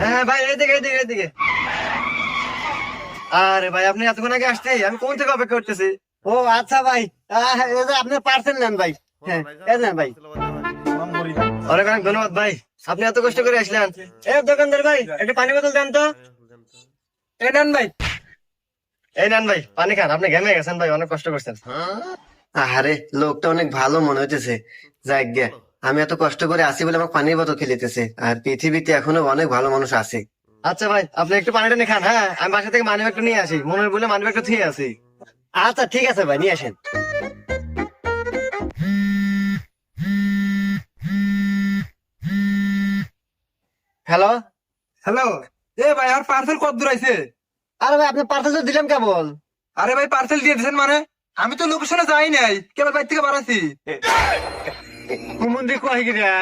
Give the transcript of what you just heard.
হ্যাঁ ভাই, এইদিকে এইদিকে এইদিকে। আরে ভাই, আপনি এতক্ষণ আগে আসছে, আমি কোন থেকে অপেক্ষা করতেছি। ও আচ্ছা ভাই, এই যে আপনি পার্সেল নেন ভাই। হ্যাঁ, এই নেন ভাই। অনেক অনেক ধন্যবাদ ভাই, আপনি এত কষ্ট করে আসলেন। এই দোকানদার ভাই, একটু পানি বোতল দেন তো। এই নেন ভাই। এই নেন ভাই, পানি খান, আপনি ঘেমে গেছেন ভাই, অনেক কষ্ট করছেন। আরে লোকটা অনেক ভালো মনে হইতেছে। যাক গে, আমি এত কষ্ট করে আসি বলে আমার পানির বোতল খেলিতেছে, আর পৃথিবীতে এখনো অনেক ভালো মানুষ আছে। আচ্ছা ভাই, আপনি একটু পানিটা নিয়ে খান। হ্যাঁ, আমি বাসা থেকে মানি ব্যাগটা নিয়ে আসি, মনে বলে মানি ব্যাগটা থুয়ে আসি। আচ্ছা ঠিক আছে ভাই, নিয়ে আসেন। হ্যালো। হ্যালো। এ ভাই, আর পার্সেল কত দূর আইছে? আরে ভাই, আপনি পার্সেল তো দিলাম কেবল। আরে ভাই, পার্সেল দিয়ে দিয়েছেন মানে? আমি তো লোকেশনে যাই নাই, কেবল বাইর থেকে বাড়াছি। কুমন্দি কয় গিরা